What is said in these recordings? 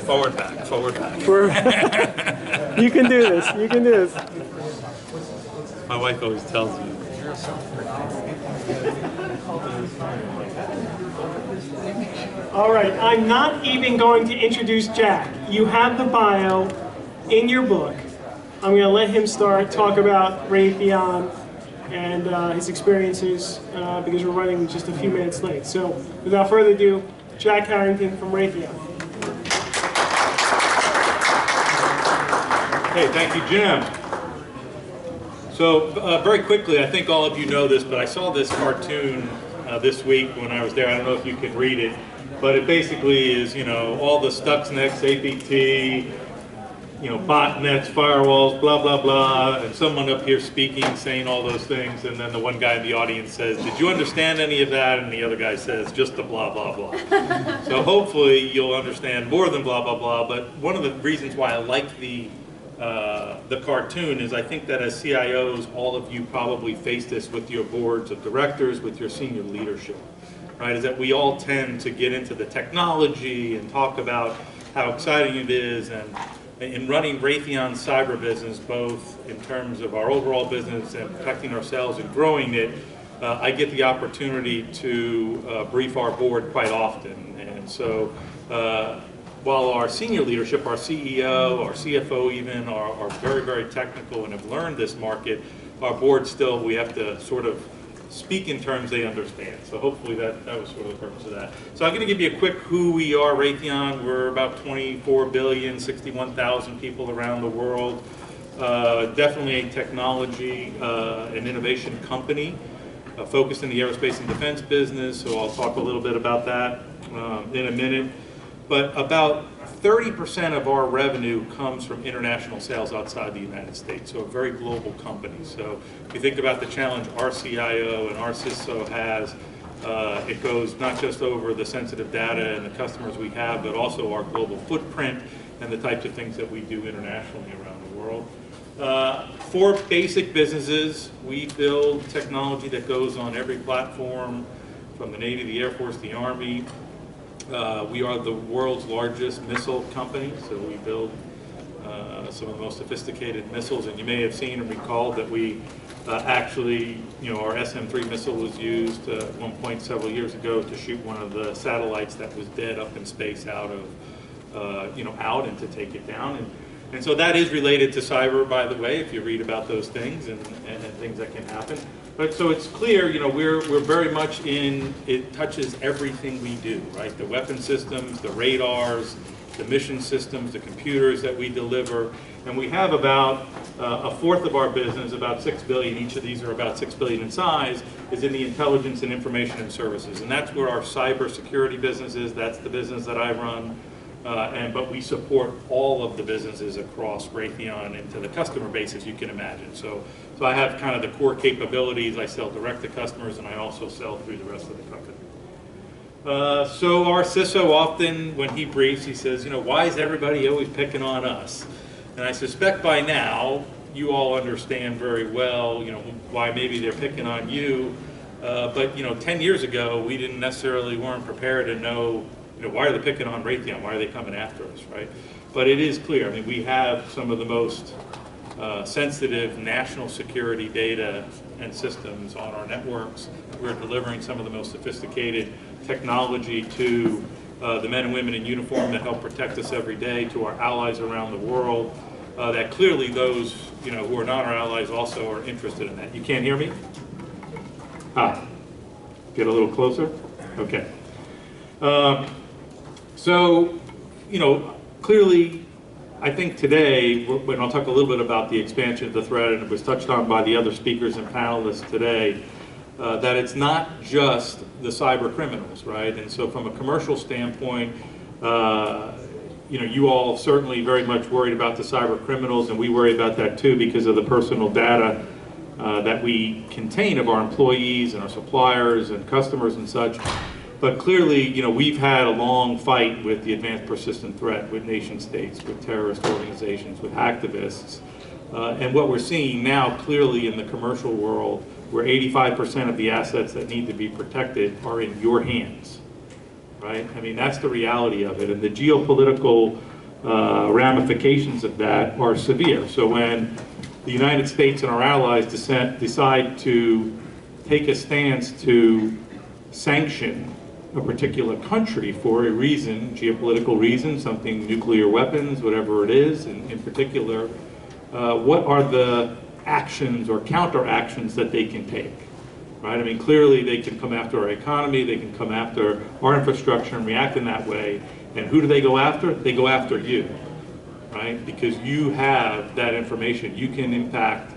Forward back, forward back. You can do this, you can do this. My wife always tells me. All right, I'm not even going to introduce Jack. You have the bio in your book. I'm going to let him talk about Raytheon and his experiences because we're running just a few minutes late. So without further ado, Jack Harrington from Raytheon. Hey, thank you, Jim. So very quickly, I think all of you know this, but I saw this cartoon this week when I was there. I don't know if you can read it, but it basically is, you know, all the Stuxnets, APT, you know, botnets, firewalls, blah, blah, blah, and someone up here speaking, saying all those things, and then the one guy in the audience says, did you understand any of that? And the other guy says, just the blah, blah, blah. So hopefully you'll understand more than blah, blah, blah, but one of the reasons why I like the cartoon is I think that as CIOs, all of you probably face this with your boards of directors, with your senior leadership, right? Is that we all tend to get into the technology and talk about how exciting it is, and in running Raytheon's cyber business, both in terms of our overall business and protecting ourselves and growing it, I get the opportunity to brief our board quite often. And so while our senior leadership, our CEO, our CFO even, are very, very technical and have learned this market, our board still, we have to sort of speak in terms they understand. So hopefully that was sort of the purpose of that. So I'm going to give you a quick who we are, Raytheon. We're about 24 billion, 61,000 people around the world. Definitely a technology and innovation company focused in the aerospace and defense business. So I'll talk a little bit about that in a minute. But about 30% of our revenue comes from international sales outside the United States, so a very global company. So if you think about the challenge our CIO and our CISO has, it goes not just over the sensitive data and the customers we have, but also our global footprint and the types of things that we do internationally around the world. 4 basic businesses. We build technology that goes on every platform, from the Navy, the Air Force, the Army. We are the world's largest missile company, so we build some of the most sophisticated missiles, and you may have seen and recalled that we actually, you know, our SM-3 missile was used at one point several years ago to shoot one of the satellites that was dead up in space out of, out and to take it down. And so that is related to cyber, by the way, if you read about those things and things that can happen. But so it's clear, you know, we're very much in, it touches everything we do, right? The weapon systems, the radars, the mission systems, the computers that we deliver. And we have about a fourth of our business, about 6 billion, each of these are about 6 billion in size, is in the intelligence and information and services. And that's where our cybersecurity business is. That's the business that I run. But we support all of the businesses across Raytheon and to the customer base, as you can imagine. So I have kind of the core capabilities. I sell direct to customers, and I also sell through the rest of the company. So our CISO often, when he briefs, he says, you know, why is everybody always picking on us? And I suspect by now, you all understand very well, you know, why maybe they're picking on you. But, you know, 10 years ago, we didn't necessarily weren't prepared to know, you know, why are they picking on Raytheon? Why are they coming after us, right? But it is clear. I mean, we have some of the most sensitive national security data and systems on our networks. We're delivering some of the most sophisticated technology to the men and women in uniform that help protect us every day, to our allies around the world, that clearly those, you know, who are not our allies also are interested in that. You can't hear me? Get a little closer? Okay. So, you know, clearly, I think today, when I'll talk a little bit about the expansion of the threat, and it was touched on by the other speakers and panelists today, that it's not just the cyber criminals, right? And so from a commercial standpoint, you know, you all certainly very much worried about the cyber criminals, and we worry about that too because of the personal data that we contain of our employees and our suppliers and customers and such. But clearly, you know, we've had a long fight with the advanced persistent threat, with nation states, with terrorist organizations, with hacktivists. And what we're seeing now clearly in the commercial world, where 85% of the assets that need to be protected are in your hands, right? I mean, that's the reality of it. And the geopolitical ramifications of that are severe. So when the United States and our allies decide to take a stance to sanction a particular country for a reason, geopolitical reason, something, nuclear weapons, whatever it is, in particular, what are the actions or counter-actions that they can take, right? I mean, clearly they can come after our economy, they can come after our infrastructure and react in that way. And who do they go after? They go after you, right? Because you have that information. You can impact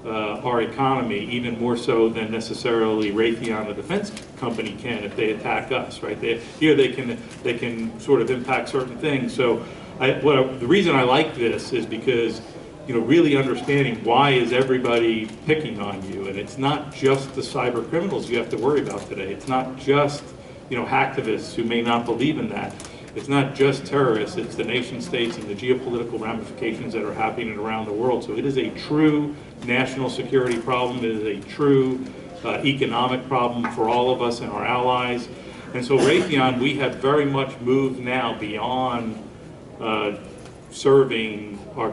our economy even more so than necessarily Raytheon, the defense company, can if they attack us, right? Here they can sort of impact certain things. So the reason I like this is because, you know, really understanding why is everybody picking on you, and it's not just the cyber criminals you have to worry about today. It's not just, you know, hacktivists who may not believe in that. It's not just terrorists, it's the nation states and the geopolitical ramifications that are happening around the world. So it is a true national security problem. It is a true economic problem for all of us and our allies. And so Raytheon, we have very much moved now beyond serving our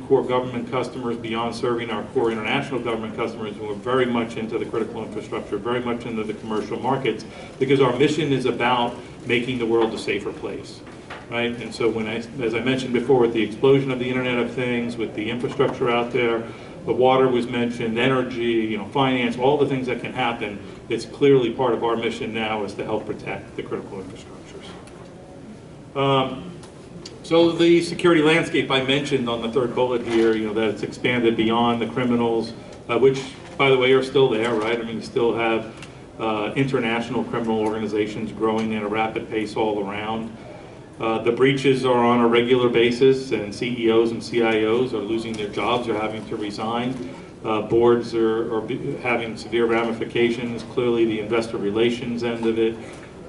core government customers, beyond serving our core international government customers, and we're very much into the critical infrastructure, very much into the commercial markets, because our mission is about making the world a safer place, right? And so as I mentioned before, with the explosion of the Internet of Things, with the infrastructure out there, the water was mentioned, energy, you know, finance, all the things that can happen, it's clearly part of our mission now is to help protect the critical infrastructures. So the security landscape I mentioned on the third bullet here, you know, that it's expanded beyond the criminals, which, by the way, are still there, right? I mean, you still have international criminal organizations growing at a rapid pace all around. The breaches are on a regular basis, and CEOs and CIOs are losing their jobs or having to resign. Boards are having severe ramifications. Clearly, the investor relations end of it,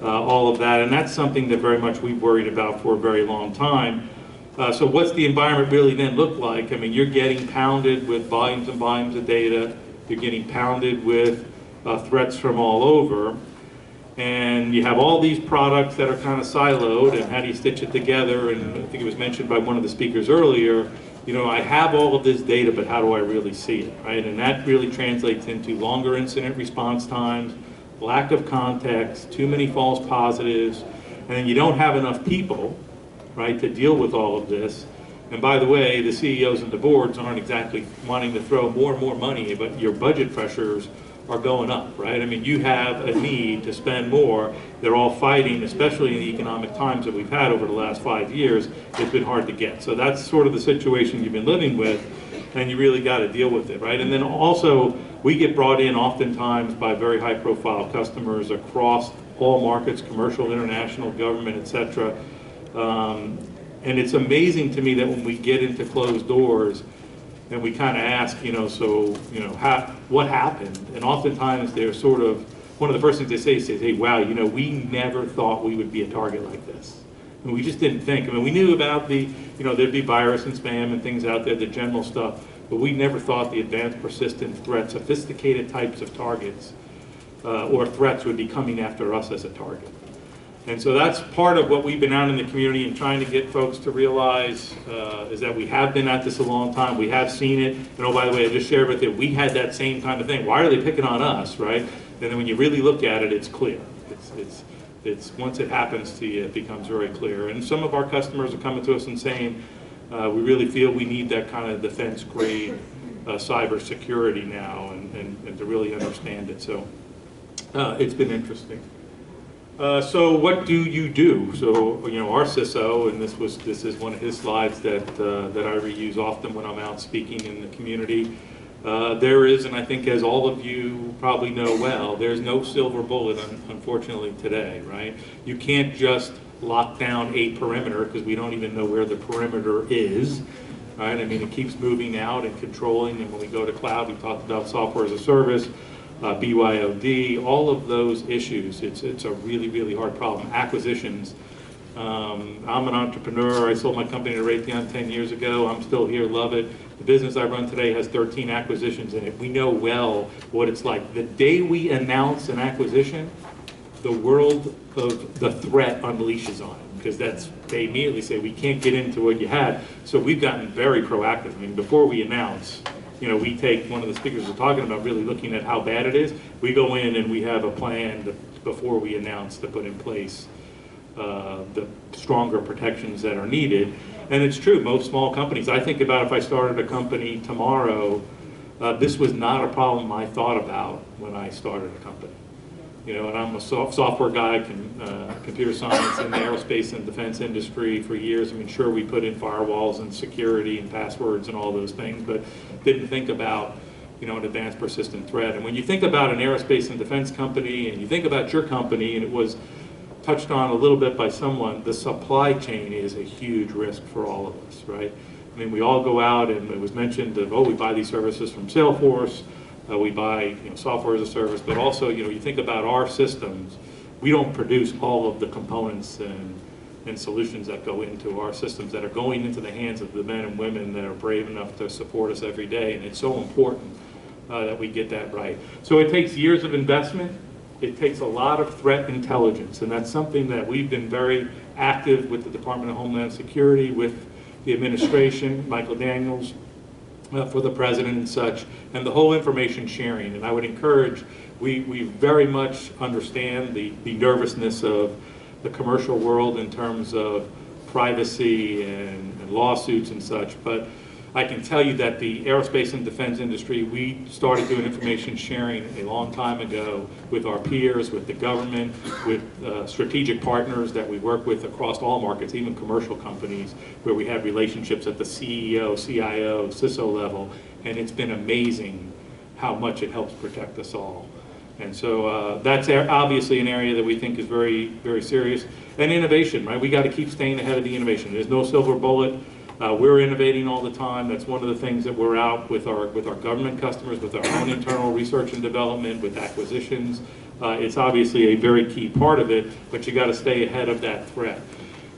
all of that, and that's something that very much we've worried about for a very long time. So what's the environment really then look like? I mean, you're getting pounded with volumes and volumes of data. You're getting pounded with threats from all over. And you have all these products that are kind of siloed, and how do you stitch it together? And I think it was mentioned by one of the speakers earlier, you know, I have all of this data, but how do I really see it, right? And that really translates into longer incident response times, lack of context, too many false positives, and then you don't have enough people, right, to deal with all of this. And by the way, the CEOs and the boards aren't exactly wanting to throw more and more money, but your budget pressures are going up, right? I mean, you have a need to spend more. They're all fighting, especially in the economic times that we've had over the last 5 years. It's been hard to get. So that's sort of the situation you've been living with, and you really got to deal with it, right? And then also, we get brought in oftentimes by very high-profile customers across all markets, commercial, international, government, etc. And it's amazing to me that when we get into closed doors, and we kind of ask, you know, so, you know, what happened? And oftentimes they're sort of, one of the first things they say is, hey, wow, you know, we never thought we would be a target like this. And we just didn't think. I mean, we knew about the, you know, there'd be virus and spam and things out there, the general stuff, but we never thought the advanced persistent threats, sophisticated types of targets or threats would be coming after us as a target. And so that's part of what we've been out in the community and trying to get folks to realize is that we have been at this a long time. We have seen it. And oh, by the way, I just shared with you, we had that same kind of thing. Why are they picking on us, right? And then when you really look at it, it's clear. It's once it happens to you, it becomes very clear. And some of our customers are coming to us and saying, we really feel we need that kind of defense-grade cybersecurity now and to really understand it. So it's been interesting. So what do you do? So, you know, our CISO, and this is one of his slides that I reuse often when I'm out speaking in the community. There is, and I think as all of you probably know well, there's no silver bullet, unfortunately, today, right? You can't just lock down a perimeter because we don't even know where the perimeter is, right? I mean, it keeps moving out and controlling, and when we go to cloud, we talked about software as a service. BYOD, all of those issues, it's a really, really hard problem. Acquisitions. I'm an entrepreneur. I sold my company to Raytheon 10 years ago. I'm still here, love it. The business I run today has 13 acquisitions in it. We know well what it's like. The day we announce an acquisition, the world of the threat unleashes on it. because they immediately say, we can't get into what you had. So we've gotten very proactive. I mean, before we announce, we take, one of the speakers was talking about really looking at how bad it is. We go in and we have a plan before we announce to put in place the stronger protections that are needed. And it's true, most small companies, I think about if I started a company tomorrow, this was not a problem I thought about when I started a company. And I'm a software guy, computer science in the aerospace and defense industry for years. I mean, sure, we put in firewalls and security and passwords and all those things, but didn't think about, an advanced persistent threat. And when you think about an aerospace and defense company, and you think about your company, and it was touched on a little bit by someone, the supply chain is a huge risk for all of us, right? I mean, we all go out, and it was mentioned that, we buy these services from Salesforce, we buy software as a service, but also, you think about our systems, we don't produce all of the components and solutions that go into our systems that are going into the hands of the men and women that are brave enough to support us every day, and it's so important that we get that right. So it takes years of investment. It takes a lot of threat intelligence, and that's something that we've been very active with the Department of Homeland Security, with the administration, Michael Daniels, for the president and such, and the whole information sharing. And I would encourage, we very much understand the nervousness of the commercial world in terms of privacy and lawsuits and such, but I can tell you that the aerospace and defense industry, we started doing information sharing a long time ago with our peers, with the government, with strategic partners that we work with across all markets, even commercial companies, where we have relationships at the CEO, CIO, CISO level, and it's been amazing how much it helps protect us all. And so that's obviously an area that we think is very, very serious. And innovation, right? We got to keep staying ahead of the innovation. There's no silver bullet. We're innovating all the time. That's one of the things that we're out with our government customers, with our own internal research and development, with acquisitions. It's obviously a very key part of it, but you got to stay ahead of that threat.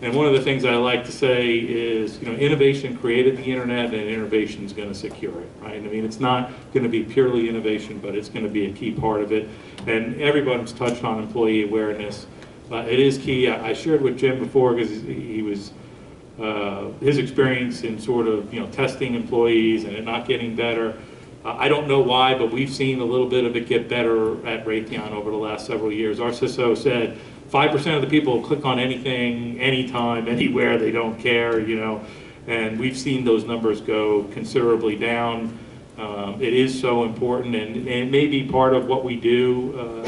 And one of the things I like to say is, innovation created the internet, and innovation is going to secure it, right? I mean, it's not going to be purely innovation, but it's going to be a key part of it. And everyone's touched on employee awareness. It is key. I shared with Jim before, because he was his experience in sort of testing employees and it not getting better. I don't know why, but we've seen a little bit of it get better at Raytheon over the last several years. Our CISO said 5% of the people click on anything, anytime, anywhere, they don't care, and we've seen those numbers go considerably down. It is so important, and it may be part of what we do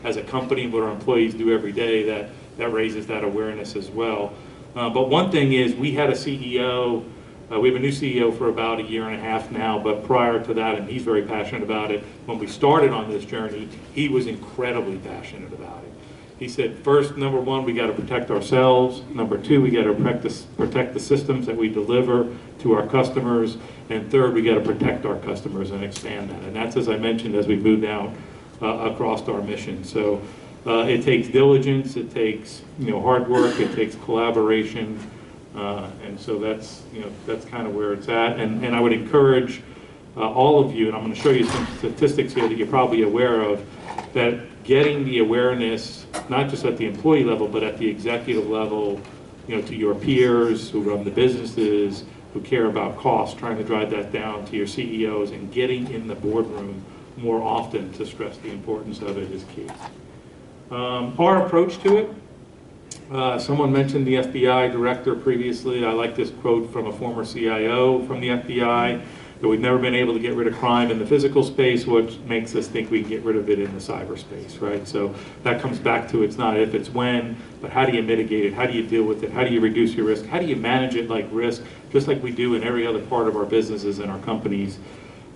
as a company, what our employees do every day, that raises that awareness as well. But one thing is, we had a CEO, we have a new CEO for about a year and a half now, but prior to that, and he's very passionate about it, when we started on this journey, he was incredibly passionate about it. He said, first, number one, we got to protect ourselves. Number two, we got to protect the systems that we deliver to our customers. And third, we got to protect our customers and expand that. And that's, as I mentioned, as we move out across our mission. So it takes diligence, it takes hard work, it takes collaboration, and so that's kind of where it's at. And I would encourage all of you, and I'm going to show you some statistics here that you're probably aware of, that getting the awareness, not just at the employee level, but at the executive level, to your peers who run the businesses, who care about cost, trying to drive that down to your CEOs, and getting in the boardroom more often to stress the importance of it is key. Our approach to it, someone mentioned the FBI director previously. I like this quote from a former CIO from the FBI, that we've never been able to get rid of crime in the physical space, which makes us think we can get rid of it in the cyberspace, right? So that comes back to, it's not if, it's when, but how do you mitigate it? How do you deal with it? How do you reduce your risk? How do you manage it like risk, just like we do in every other part of our businesses and our companies?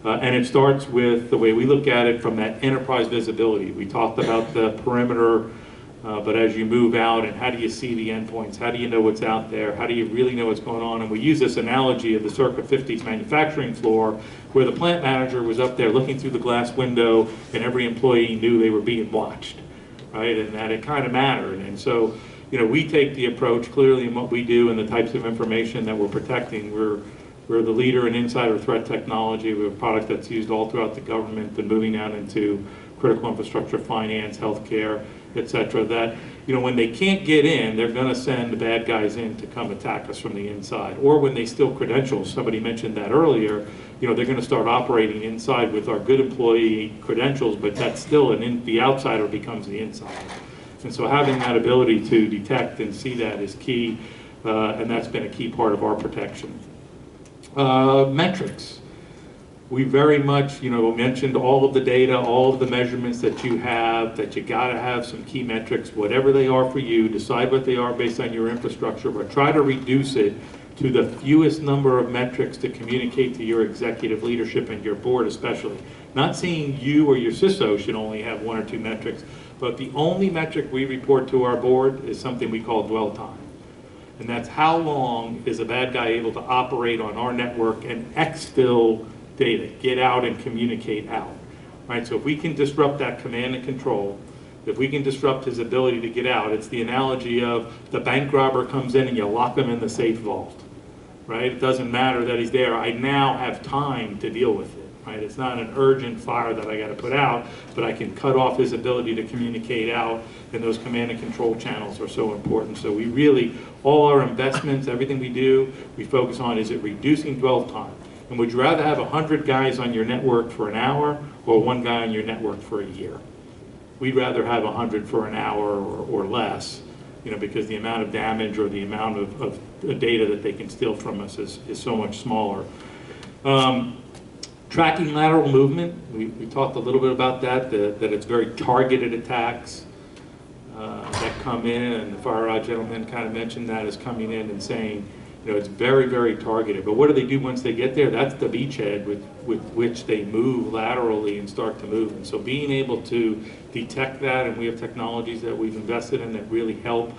And it starts with the way we look at it from that enterprise visibility. We talked about the perimeter, but as you move out, and how do you see the endpoints? How do you know what's out there? How do you really know what's going on? And we use this analogy of the circa 50s manufacturing floor, where the plant manager was up there looking through the glass window, and every employee knew they were being watched, right? And that it kind of mattered. And so, we take the approach clearly in what we do and the types of information that we're protecting. We're the leader in insider threat technology. We have a product that's used all throughout the government and moving out into critical infrastructure, finance, healthcare, et cetera, that, you know, when they can't get in, they're going to send the bad guys in to come attack us from the inside. Or when they steal credentials, somebody mentioned that earlier, you know, they're going to start operating inside with our good employee credentials, but that's still the outsider becomes the insider. And so having that ability to detect and see that is key, and that's been a key part of our protection. Metrics. We very much, you know, mentioned all of the data, all of the measurements that you have, that you got to have some key metrics, whatever they are for you, decide what they are based on your infrastructure, but try to reduce it to the fewest number of metrics to communicate to your executive leadership and your board especially. Not saying you or your CISO should only have 1 or 2 metrics, but the only metric we report to our board is something we call dwell time. And that's how long is a bad guy able to operate on our network and exfil data, get out and communicate out, right? So if we can disrupt that command and control, if we can disrupt his ability to get out, it's the analogy of the bank robber comes in and you lock him in the safe vault, right? It doesn't matter that he's there. I now have time to deal with it, right? It's not an urgent fire that I got to put out, but I can cut off his ability to communicate out, and those command and control channels are so important. So we really, all our investments, everything we do, we focus on, is it reducing dwell time? And would you rather have 100 guys on your network for an hour or 1 guy on your network for a year? We'd rather have 100 for an hour or less, you know, because the amount of damage or the amount of data that they can steal from us is so much smaller. Tracking lateral movement, we talked a little bit about that it's very targeted attacks that come in, and the FireEye gentleman kind of mentioned that as coming in and saying, you know, it's very, very targeted. But what do they do once they get there? That's the beachhead with which they move laterally and start to move. And so being able to detect that, and we have technologies that we've invested in that really help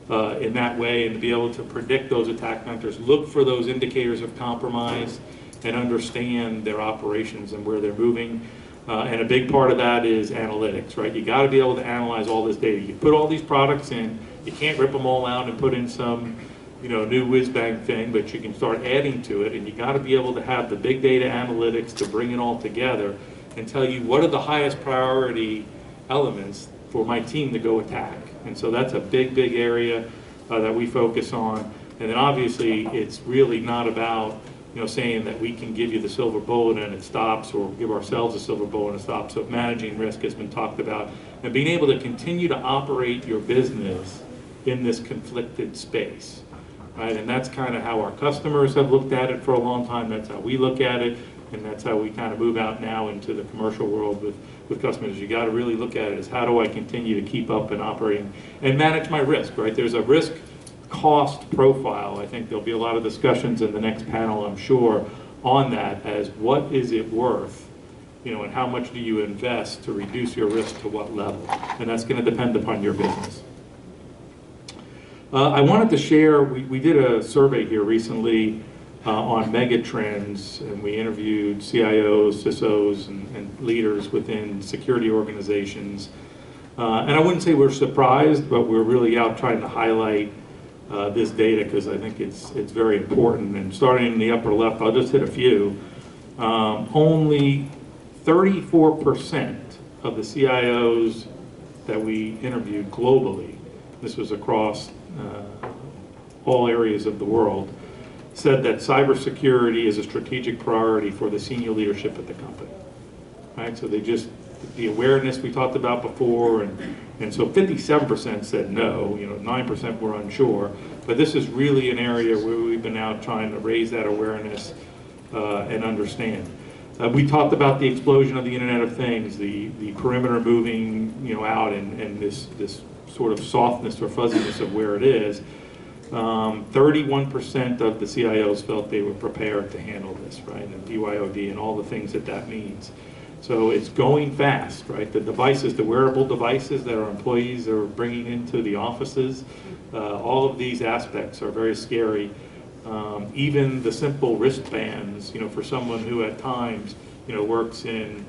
in that way, and to be able to predict those attack vectors, look for those indicators of compromise, and understand their operations and where they're moving. And a big part of that is analytics, right? You got to be able to analyze all this data. You put all these products in, you can't rip them all out and put in some, you know, new whiz-bang thing, but you can start adding to it, and you got to be able to have the big data analytics to bring it all together and tell you what are the highest priority elements for my team to go attack. And so that's a big, big area that we focus on. And then obviously it's really not about, you know, saying that we can give you the silver bullet and it stops, or give ourselves a silver bullet and it stops. So managing risk has been talked about, and being able to continue to operate your business in this conflicted space. Right, and that's kind of how our customers have looked at it for a long time. That's how we look at it, and that's how we kind of move out now into the commercial world with customers. You got to really look at it as, how do I continue to keep up and operating and manage my risk, right? There's a risk cost profile. I think there'll be a lot of discussions in the next panel, I'm sure, on that, as what is it worth, you know, and how much do you invest to reduce your risk to what level? And that's going to depend upon your business. I wanted to share, we did a survey here recently on mega trends, and we interviewed CIOs, CISOs, and leaders within security organizations. And I wouldn't say we're surprised, but we're really out trying to highlight this data, because I think it's very important. And starting in the upper left, I'll just hit a few. Only 34% of the CIOs that we interviewed globally, this was across all areas of the world, said that cybersecurity is a strategic priority for the senior leadership at the company. Right? So they just, the awareness we talked about before, and so 57% said no, you know, 9% were unsure, but this is really an area where we've been out trying to raise that awareness and understand. We talked about the explosion of the Internet of Things, the perimeter moving, you know, out, and this sort of softness or fuzziness of where it is. 31% of the CIOs felt they were prepared to handle this, right? And BYOD and all the things that means. So it's going fast, right? The devices, the wearable devices that our employees are bringing into the offices, all of these aspects are very scary. Even the simple wristbands, you know, for someone who at times, you know, works in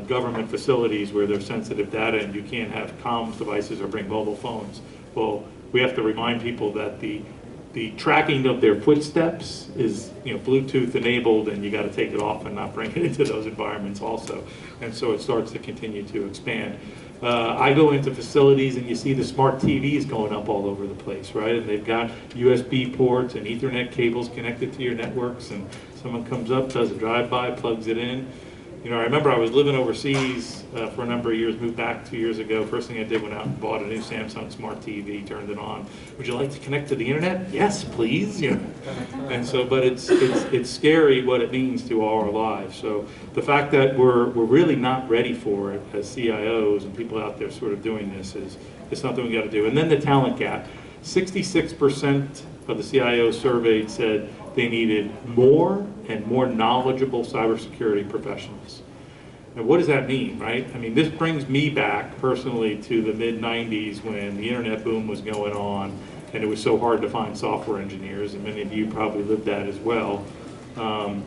government facilities where there's sensitive data and you can't have comms devices or bring mobile phones. Well, we have to remind people that the the tracking of their footsteps is, Bluetooth enabled, and you got to take it off and not bring it into those environments also. And so it starts to continue to expand. I go into facilities and you see the smart TVs going up all over the place, right? And they've got USB ports and Ethernet cables connected to your networks, and someone comes up, does a drive-by, plugs it in. I remember I was living overseas for a number of years, moved back 2 years ago. First thing I did, went out and bought a new Samsung Smart TV, turned it on. Would you like to connect to the internet? Yes, please. And so, but it's scary what it means to all our lives. So the fact that we're really not ready for it as CIOs and people out there sort of doing this is something we got to do. And then the talent gap. 66% of the CIOs surveyed said they needed more and more knowledgeable cybersecurity professionals. And what does that mean, right? I mean, this brings me back personally to the mid-90s when the internet boom was going on and it was so hard to find software engineers, and many of you probably lived that as well. And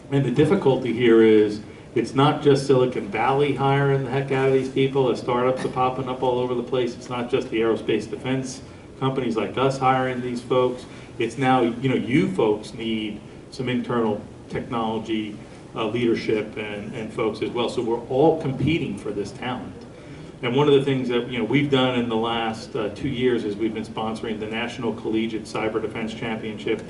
the difficulty here is it's not just Silicon Valley hiring the heck out of these people. The startups are popping up all over the place. It's not just the aerospace defense companies like us hiring these folks. It's now, you folks need some internal technology leadership and folks as well. So we're all competing for this talent. And one of the things that we've done in the last 2 years is we've been sponsoring the National Collegiate Cyber Defense Championship.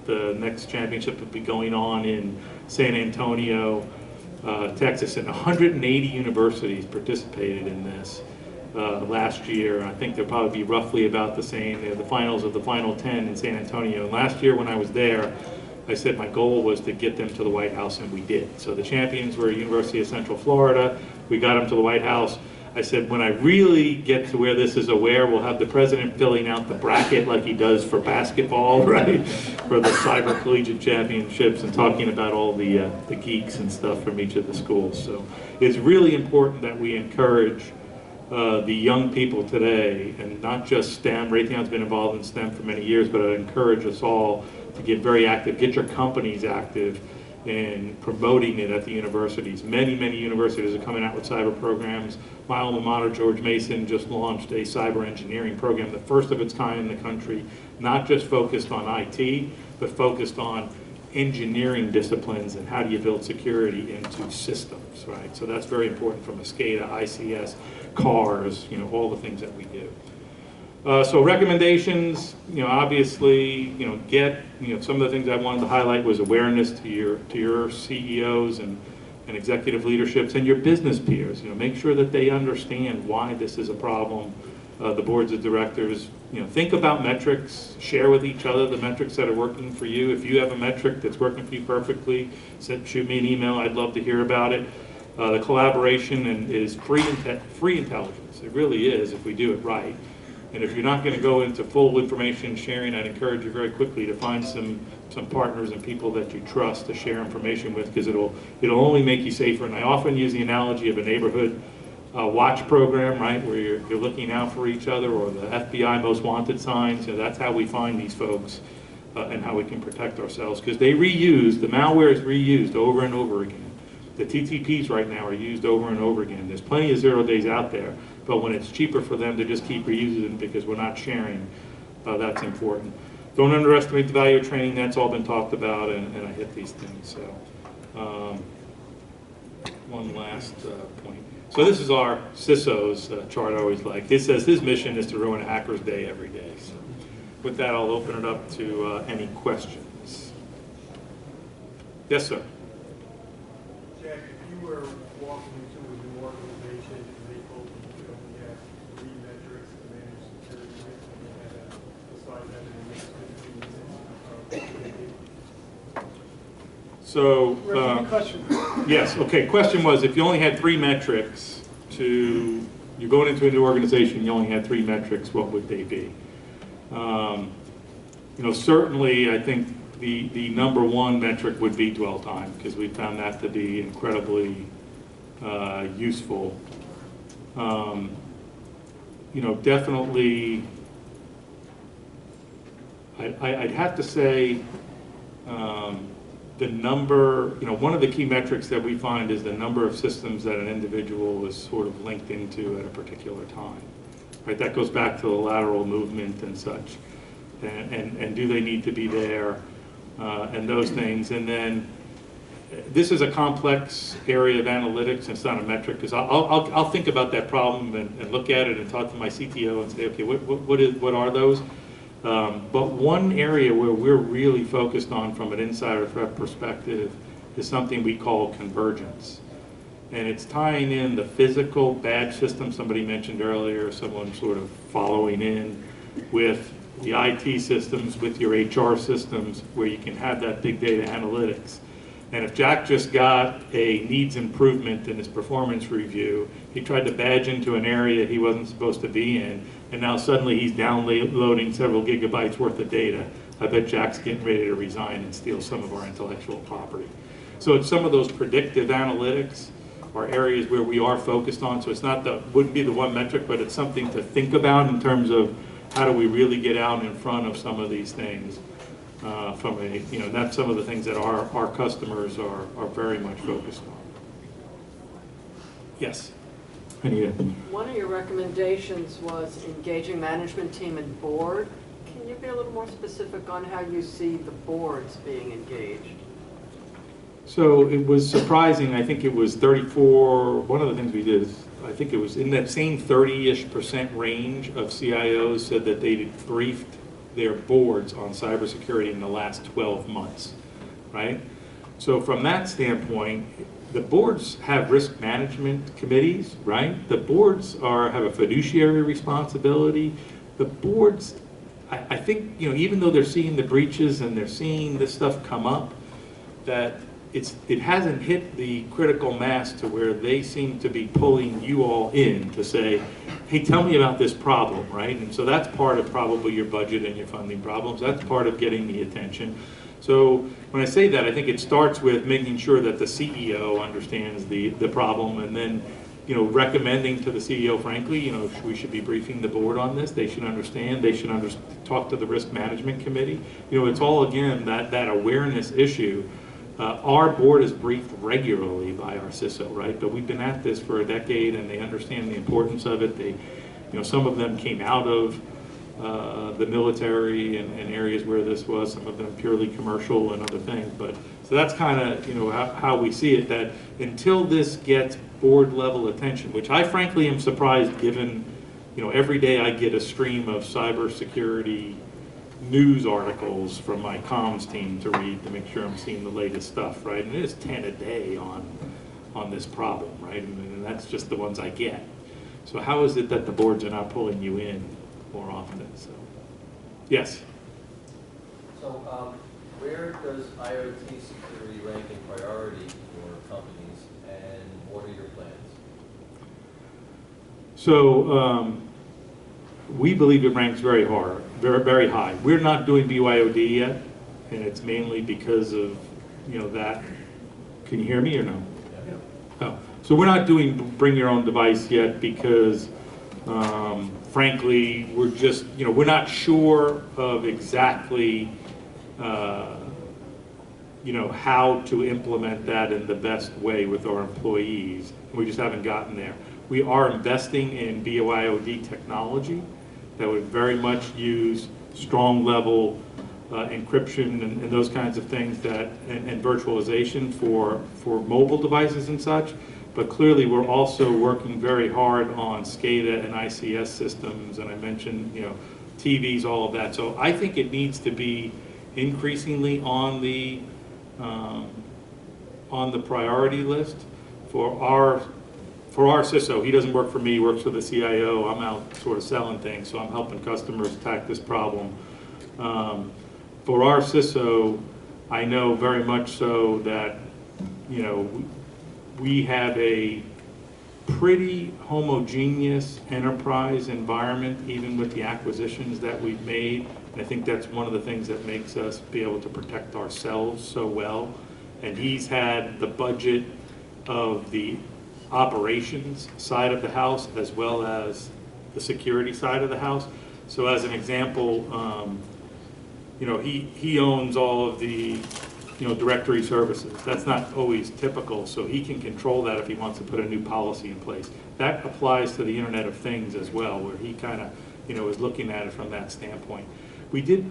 The next championship will be going on in San Antonio, Texas, and 180 universities participated in this last year. I think there'll probably be roughly about the same. They're the finals of the final 10 in San Antonio. And last year when I was there, I said my goal was to get them to the White House, and we did. So the champions were University of Central Florida. We got them to the White House. I said, when I really get to where this is aware, we'll have the president filling out the bracket like he does for basketball, right? For the Cyber Collegiate Championships, and talking about all the geeks and stuff from each of the schools. So it's really important that we encourage the young people today, and not just STEM. Raytheon's been involved in STEM for many years, but I encourage us all to get very active, get your companies active in promoting it at the universities. Many, many universities are coming out with cyber programs. My alma mater, George Mason, just launched a cyber engineering program, the first of its kind in the country, not just focused on IT, but focused on engineering disciplines and how do you build security into systems, right? So that's very important from a SCADA, ICS, cars, all the things that we do. So recommendations, obviously, get, some of the things I wanted to highlight was awareness to your CEOs and executive leaderships and your business peers. Make sure that they understand why this is a problem. The boards of directors, think about metrics, share with each other the metrics that are working for you. If you have a metric that's working for you perfectly, shoot me an email. I'd love to hear about it. The collaboration is free intelligence. It really is if we do it right. And if you're not going to go into full information sharing, I'd encourage you very quickly to find some partners and people that you trust to share information with, because it'll only make you safer. And I often use the analogy of a neighborhood watch program, right, where you're looking out for each other, or the FBI most wanted signs. That's how we find these folks and how we can protect ourselves, because the malware is reused over and over again. The TTPs right now are used over and over again. There's plenty of 0 days out there, but when it's cheaper for them to just keep reusing them because we're not sharing, that's important. Don't underestimate the value of training. That's all been talked about, and I hit these things. So one last point. So this is our CISO's chart I always like. It says his mission is to ruin a hacker's day every day. So with that, I'll open it up to any questions. Yes, sir. Jack, if you were walking into a new organization and they told you you only have 3 metrics to manage security risk, and you had to decide that in the next 15 minutes, So, Repeat the question. yes, okay, question was, if you only had 3 metrics you're going into a new organization, you only had 3 metrics, what would they be? Certainly, I think the number 1 metric would be dwell time, because we found that to be incredibly useful. Definitely, I'd have to say the number, one of the key metrics that we find is the number of systems that an individual is sort of linked into at a particular time. Right, that goes back to the lateral movement and such. and do they need to be there, and those things. And then this is a complex area of analytics. It's not a metric, because I'll think about that problem and look at it and talk to my CTO and say, okay, what are those? But one area where we're really focused on from an insider threat perspective is something we call convergence. And it's tying in the physical badge system somebody mentioned earlier, someone sort of following in with the IT systems, with your HR systems, where you can have that big data analytics. And if Jack just got a needs improvement in his performance review, he tried to badge into an area he wasn't supposed to be in, and now suddenly he's downloading several gigabytes worth of data. I bet Jack's getting ready to resign and steal some of our intellectual property. So it's some of those predictive analytics are areas where we are focused on. So it's not wouldn't be the one metric, but it's something to think about in terms of how do we really get out in front of some of these things. From a, that's some of the things that our customers are very much focused on. Yes, Anita. One of your recommendations was engaging management team and board. Can you be a little more specific on how you see the boards being engaged? So it was surprising. I think it was 34. One of the things we did is, I think it was in that same 30-ish% range of CIOs said that they briefed their boards on cybersecurity in the last 12 months, right? So from that standpoint, the boards have risk management committees, right? The boards have a fiduciary responsibility. The boards, I think, even though they're seeing the breaches and they're seeing this stuff come up, that it hasn't hit the critical mass to where they seem to be pulling you all in to say, hey, tell me about this problem, right? And so that's part of probably your budget and your funding problems. That's part of getting the attention. So when I say that, I think it starts with making sure that the CEO understands the problem, and then recommending to the CEO, frankly, we should be briefing the board on this. They should understand. They should talk to the risk management committee. It's all, again, that awareness issue. Our board is briefed regularly by our CISO, right? But we've been at this for a decade, and they understand the importance of it. They, some of them came out of the military and areas where this was. Some of them purely commercial and other things. But so that's kind of how we see it. That until this gets board level attention, which I frankly am surprised, given every day I get a stream of cybersecurity news articles from my comms team to read to make sure I'm seeing the latest stuff, right? And it is 10 a day on this problem, right? And that's just the ones I get. So how is it that the boards are not pulling you in more often? So, yes? So where does IoT security rank in priority for companies, and what are your plans? So we believe it ranks very very high. We're not doing BYOD yet, and it's mainly because of that. Can you hear me or no? Yeah. Oh, so we're not doing bring your own device yet because, frankly, we're just we're not sure of exactly how to implement that in the best way with our employees. We just haven't gotten there. We are investing in BYOD technology that would very much use strong level encryption and those kinds of things and virtualization for mobile devices and such. But clearly we're also working very hard on SCADA and ICS systems, and I mentioned TVs, all of that. So I think it needs to be increasingly on the priority list for our CISO. He doesn't work for me, he works for the CIO. I'm out sort of selling things, so I'm helping customers attack this problem. For our CISO, I know very much so that, we have a pretty homogeneous enterprise environment, even with the acquisitions that we've made. And I think that's one of the things that makes us be able to protect ourselves so well. And he's had the budget of the operations side of the house as well as the security side of the house. So as an example, he owns all of the directory services. That's not always typical, so he can control that if he wants to put a new policy in place. That applies to the Internet of Things as well, where he kind of is looking at it from that standpoint. we did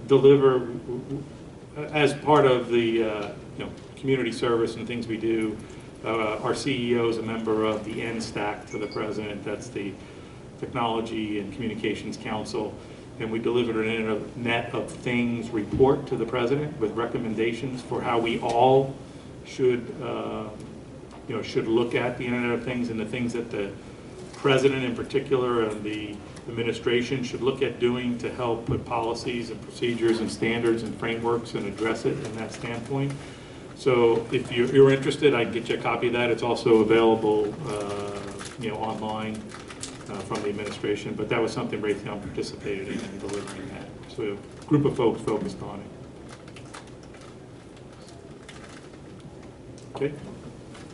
deliver, as part of the community service and things we do, our CEO is a member of the NSTAC to the President. That's the Technology and Communications Council. And we delivered an Internet of Things report to the President with recommendations for how we all should look at the Internet of Things, and the things that the President in particular and the administration should look at doing to help put policies and procedures and standards and frameworks and address it in that standpoint. So if you're interested, I can get you a copy of that. It's also available online from the administration, but that was something Raytheon participated in delivering that. So we have a group of folks focused on it. Okay,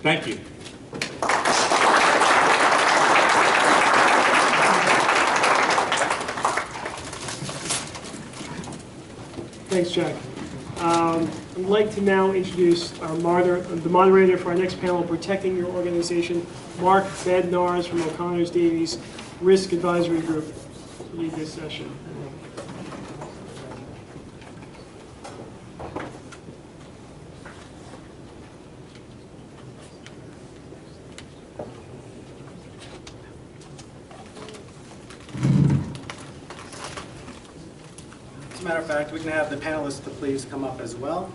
thank you. Thanks, Jack. I'd like to now introduce the moderator for our next panel, Protecting Your Organization, Mark Bednarz from O'Connor's Davies Risk Advisory Group, to lead this session. As a matter of fact, we can have the panelists to please come up as well.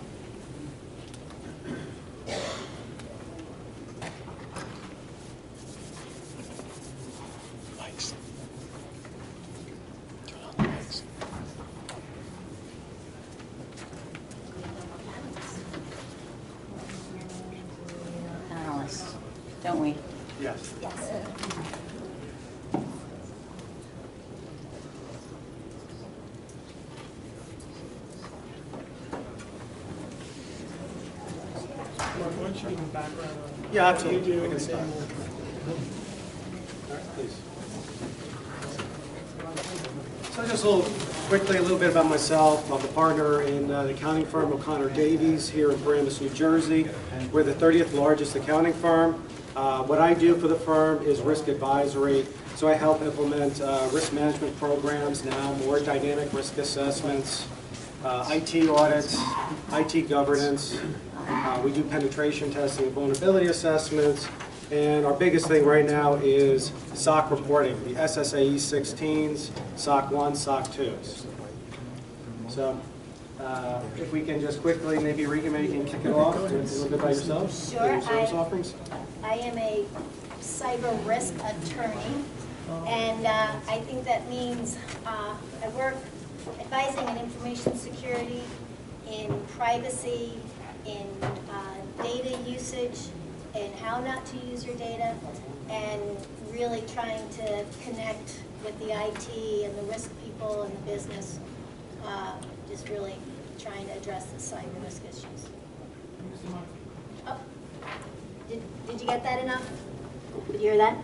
Panelists, don't we? Yes. Yes. Mark, why don't you give a background on Yeah, what absolutely. you do, We can and start. then we'll- All right, please. So just a little bit about myself. I'm a partner in the accounting firm O'Connor Davies here in Paramus, New Jersey. We're the 30th largest accounting firm. What I do for the firm is risk advisory. So I help implement risk management programs now, more dynamic risk assessments, IT audits, IT governance. We do penetration testing and vulnerability assessments. And our biggest thing right now is SOC reporting, the SSAE 16s, SOC 1, SOC 2s. So if we can just quickly, maybe Regan, maybe you can kick it off, a little bit about yourself. Sure. Your service offerings. I am a cyber risk attorney, and I think that means I work advising in information security, in privacy, in data usage, and how not to use your data, and really trying to connect with the IT and the risk people and the business, just really trying to address the cyber risk issues. Oh, did you get that enough? Did you hear that?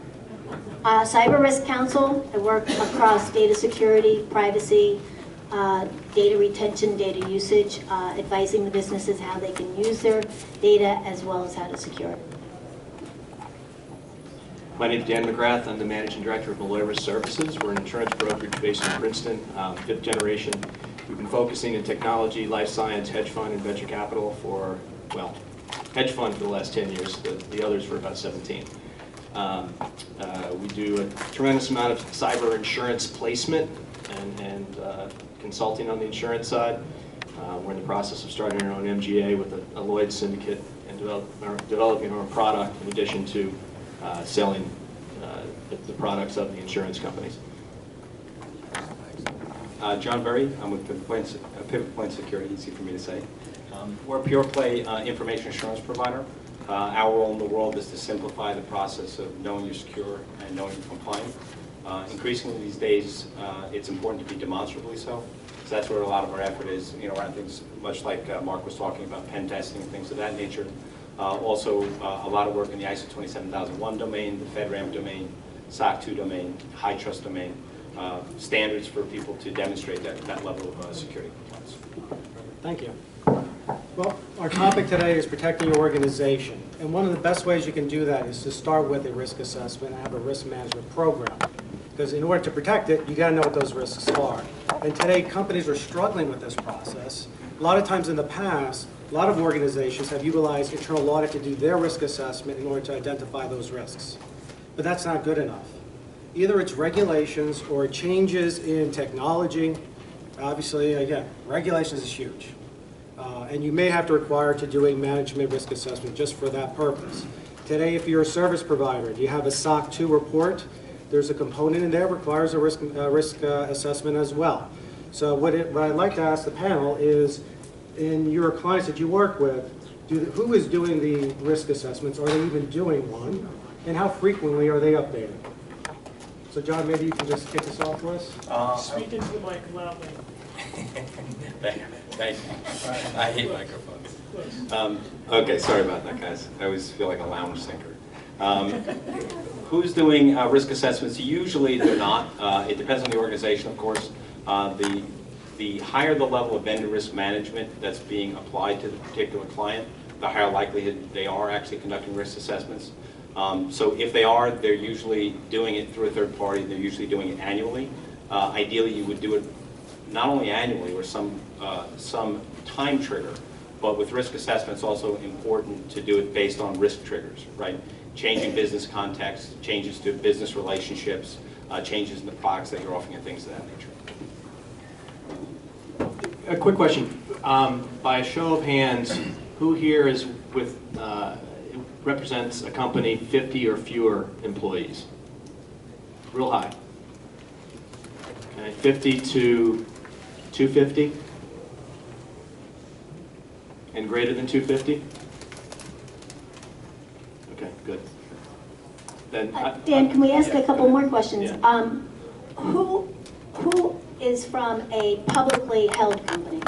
Cyber Risk Counsel, I work across data security, privacy, data retention, data usage, advising the businesses how they can use their data as well as how to secure it. My name is Dan McGrath. I'm the Managing Director of Maloy Risk Services. We're an insurance brokerage based in Princeton, 5th generation. We've been focusing in technology, life science, hedge fund, and venture capital for, well, hedge fund for the last 10 years, the others for about 17. We do a tremendous amount of cyber insurance placement and consulting on the insurance side. We're in the process of starting our own MGA with a Lloyd's syndicate and developing our own product in addition to selling the products of the insurance companies. John Verry, I'm with Pivot Point Security, easy for me to say. We're a pure play information assurance provider. Our role in the world is to simplify the process of knowing you're secure and knowing you're compliant. Increasingly these days, it's important to be demonstrably so. So that's where a lot of our effort is, around things much like Mark was talking about, pen testing and things of that nature. Also, a lot of work in the ISO 27001 domain, the FedRAMP domain, SOC 2 domain, high trust domain, standards for people to demonstrate that level of security compliance. Thank you. Well, our topic today is protecting your organization. And one of the best ways you can do that is to start with a risk assessment and have a risk management program. Because in order to protect it, you got to know what those risks are. And today, companies are struggling with this process. A lot of times in the past, a lot of organizations have utilized internal audit to do their risk assessment in order to identify those risks. But that's not good enough. Either it's regulations or changes in technology. Obviously, again, regulations is huge. And you may have to require to do a management risk assessment just for that purpose. Today, if you're a service provider, you have a SOC 2 report, there's a component in there that requires a risk assessment as well. So what I'd like to ask the panel is, in your clients that you work with, who is doing the risk assessments? Are they even doing one? And how frequently are they updated? So John, maybe you can just kick this off for us? Speak into the mic loudly. Thank you. I hate microphones. Okay, sorry about that, guys. I always feel like a lounge singer. Who's doing risk assessments? Usually they're not. It depends on the organization, of course. The higher the level of vendor risk management that's being applied to the particular client, the higher likelihood they are actually conducting risk assessments. So if they are, they're usually doing it through a third party. They're usually doing it annually. Ideally, you would do it not only annually or some time trigger, but with risk assessments, also important to do it based on risk triggers, right? Changing business context, changes to business relationships, changes in the products that you're offering, and things of that nature. A quick question. By a show of hands, who here is with represents a company 50 or fewer employees? Real high. Okay, 50 to 250? And greater than 250? Okay, good. Then Dan, can we ask a couple more questions? Yeah. Who is from a publicly held company?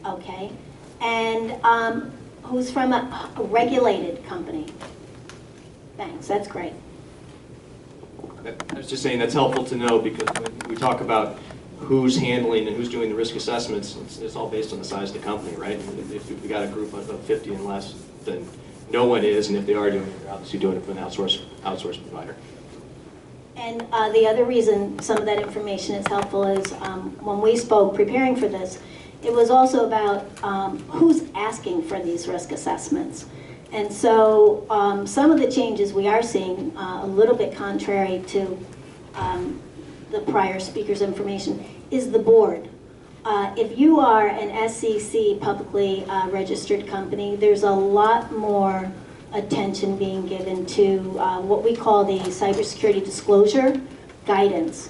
Okay. And who's from a regulated company? Thanks, that's great. I was just saying that's helpful to know, because when we talk about who's handling and who's doing the risk assessments, it's all based on the size of the company, right? If we got a group of 50 and less, then no one is, and if they are doing it, they're obviously doing it for an outsourced provider. And the other reason some of that information is helpful is when we spoke preparing for this, it was also about who's asking for these risk assessments. And so some of the changes we are seeing, a little bit contrary to the prior speaker's information, is the board. If you are an SEC publicly registered company, there's a lot more attention being given to what we call the cybersecurity disclosure guidance.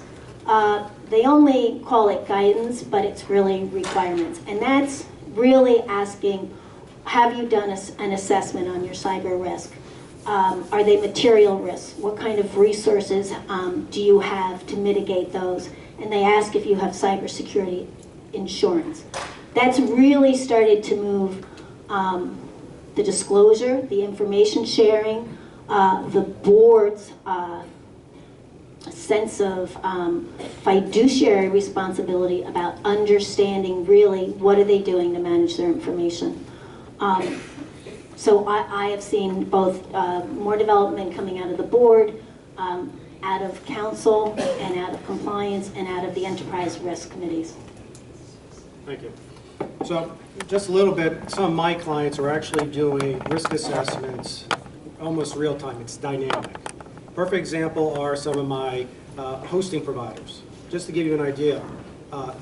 They only call it guidance, but it's really requirements. And that's really asking, have you done an assessment on your cyber risk? Are they material risks? What kind of resources do you have to mitigate those? And they ask if you have cybersecurity insurance. That's really started to move the disclosure, the information sharing, the board's sense of fiduciary responsibility about understanding really what are they doing to manage their information. So I have seen both more development coming out of the board, out of counsel, and out of compliance, and out of the enterprise risk committees. Thank you. So just a little bit, some of my clients are actually doing risk assessments almost real time. It's dynamic. Perfect example are some of my hosting providers. Just to give you an idea,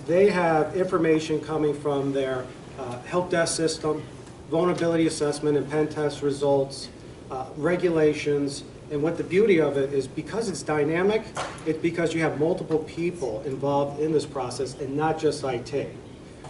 they have information coming from their help desk system, vulnerability assessment and pen test results, regulations, and what the beauty of it is, because it's dynamic, it's because you have multiple people involved in this process and not just IT.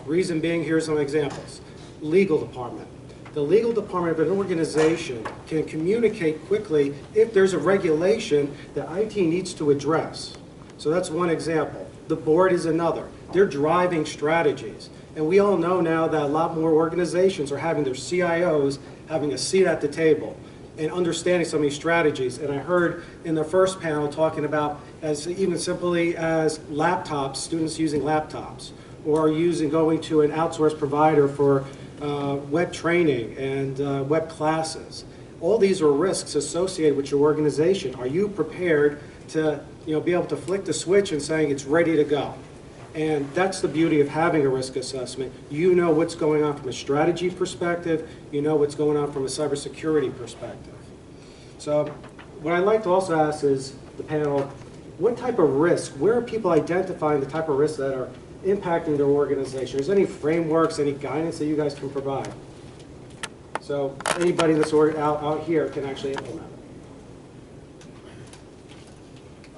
Reason being, here's some examples. Legal department. The legal department of an organization can communicate quickly if there's a regulation that IT needs to address. So that's one example. The board is another. They're driving strategies. And we all know now that a lot more organizations are having their CIOs having a seat at the table and understanding some of these strategies. And I heard in the first panel talking about as even simply as laptops, students using laptops, or going to an outsourced provider for web training and web classes. All these are risks associated with your organization. Are you prepared to be able to flick the switch and saying it's ready to go? And that's the beauty of having a risk assessment. You know what's going on from a strategy perspective. You know what's going on from a cybersecurity perspective. So what I'd like to also ask is the panel, what type of risk, where are people identifying the type of risks that are impacting their organization? Is there any frameworks, any guidance that you guys can provide? So anybody that's out here can actually implement it.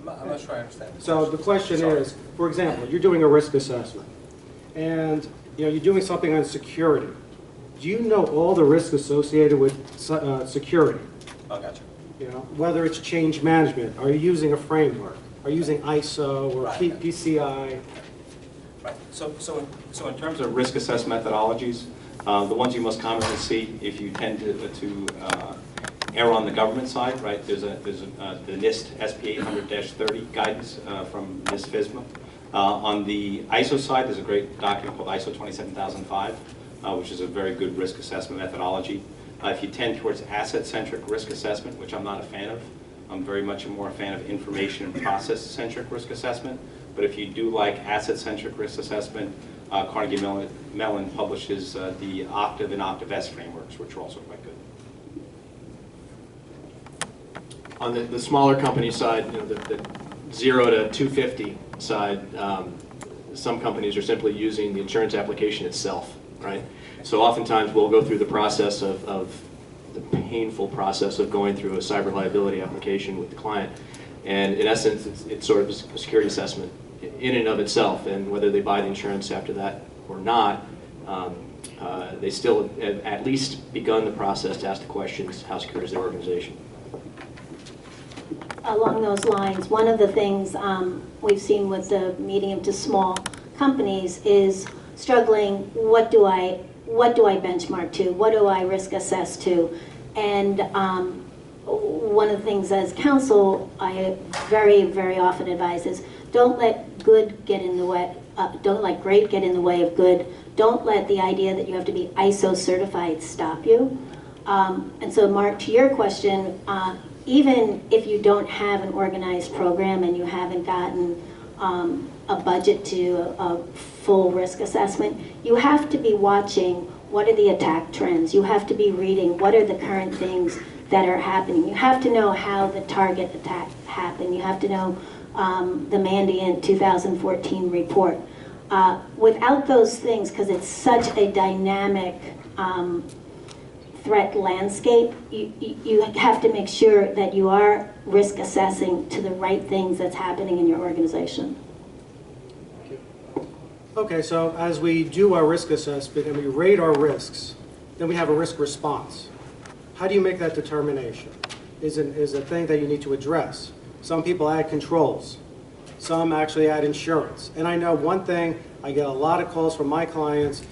I'm not sure I understand. So the question is, for example, you're doing a risk assessment, and you're doing something on security. Do you know all the risks associated with security? Oh, gotcha. Whether it's change management, are you using a framework? Are you using ISO or PCI? Right. So in terms of risk assessment methodologies, the ones you most commonly see if you tend to err on the government side, right? There's the NIST SP 800-30 guidance from NIST FISMA. On the ISO side, there's a great document called ISO 27005, which is a very good risk assessment methodology. If you tend towards asset-centric risk assessment, which I'm not a fan of, I'm very much more a fan of information and process-centric risk assessment. But if you do like asset-centric risk assessment, Carnegie Mellon publishes the Octave and Octave S frameworks, which are also quite good. On the smaller company side, the 0 to 250 side, some companies are simply using the insurance application itself, right? So oftentimes we'll go through the process of the painful process of going through a cyber liability application with the client. And in essence, it's sort of a security assessment in and of itself. And whether they buy the insurance after that or not, they still have at least begun the process to ask the questions, how secure is their organization? Along those lines, one of the things we've seen with the medium to small companies is struggling, what do I benchmark to? What do I risk assess to? And one of the things as counsel I very, very often advise is don't let good get in the way, don't let great get in the way of good. Don't let the idea that you have to be ISO certified stop you. And so Mark, to your question, even if you don't have an organized program and you haven't gotten a budget to a full risk assessment, you have to be watching what are the attack trends. You have to be reading what are the current things that are happening. You have to know how the target attack happened. You have to know the Mandiant 2014 report. Without those things, because it's such a dynamic threat landscape, you have to make sure that you are risk assessing to the right things that's happening in your organization. Okay, so as we do our risk assessment and we rate our risks, then we have a risk response. How do you make that determination? Is a thing that you need to address. Some people add controls. Some actually add insurance. And I know one thing, I get a lot of calls from my clients,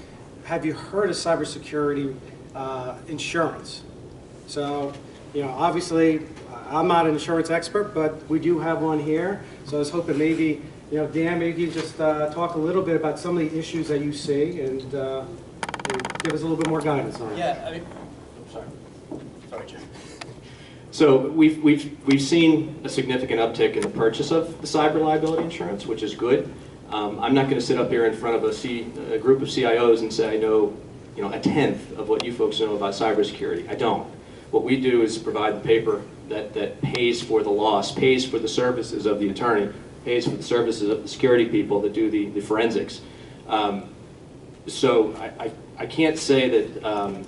have you heard of cybersecurity insurance? So, obviously, I'm not an insurance expert, but we do have one here. So I was hoping maybe, Dan, maybe you just talk a little bit about some of the issues that you see and give us a little bit more guidance on it. Yeah, I mean, sorry, Jim. So we've seen a significant uptick in the purchase of the cyber liability insurance, which is good. I'm not going to sit up here in front of a group of CIOs and say I know, a tenth of what you folks know about cybersecurity. I don't. What we do is provide the paper that pays for the loss, pays for the services of the attorney, pays for the services of the security people that do the forensics. So I can't say that.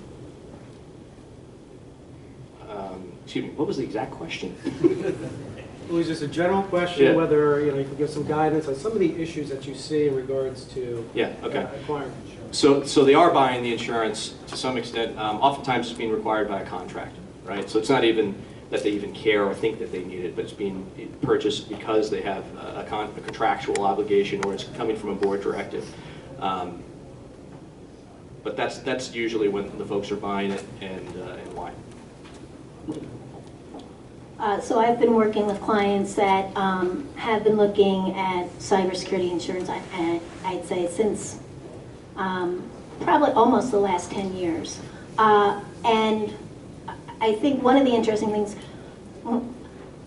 Excuse me, what was the exact question? It was just a general question, whether you can give some guidance on some of the issues that you see in regards to acquiring insurance. So they are buying the insurance to some extent. Oftentimes it's being required by a contract, right? So it's not even that they even care or think that they need it, but it's being purchased because they have a contractual obligation or it's coming from a board directive. But that's usually when the folks are buying it and why. So I've been working with clients that have been looking at cybersecurity insurance, I'd say since probably almost the last 10 years. And I think one of the interesting things,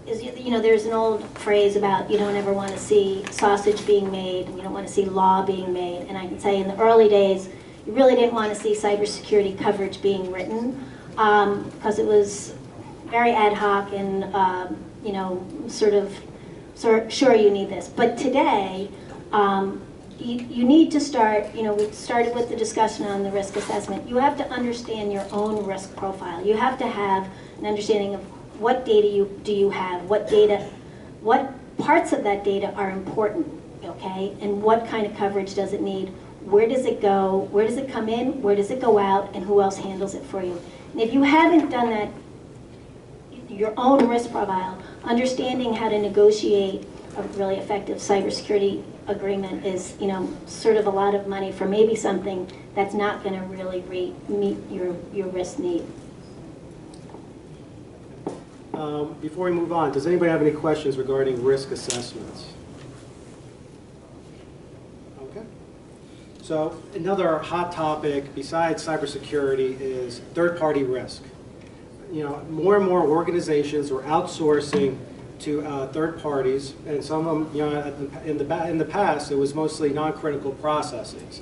is, you know, there's an old phrase about you don't ever want to see sausage being made, and you don't want to see law being made. And I can say in the early days, you really didn't want to see cybersecurity coverage being written because it was very ad hoc and, you know, sure you need this. But today, you need to start, you know, we started with the discussion on the risk assessment. You have to understand your own risk profile. You have to have an understanding of what data do you have, what parts of that data are important, okay, and what kind of coverage does it need, where does it go, where does it come in, where does it go out, and who else handles it for you. And if you haven't done that, your own risk profile, understanding how to negotiate a really effective cybersecurity agreement is, you know, sort of a lot of money for maybe something that's not going to really meet your risk need. Before we move on, does anybody have any questions regarding risk assessments? Okay. So another hot topic besides cybersecurity is third-party risk. You know, more and more organizations are outsourcing to third parties, and some of them, you know, in the past, it was mostly non-critical processes.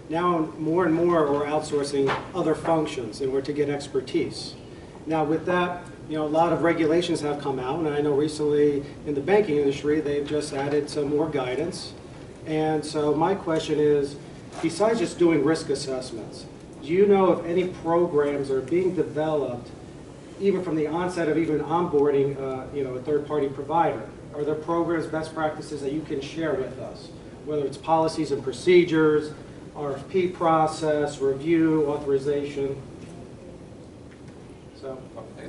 Now, more and more are outsourcing other functions in order to get expertise. Now, with that, you know, a lot of regulations have come out, and I know recently in the banking industry, they've just added some more guidance. And so my question is, besides just doing risk assessments, do you know if any programs are being developed even from the onset of even onboarding, you know, a third-party provider? Are there programs, best practices that you can share with us? Whether it's policies and procedures, RFP process, review, authorization. So,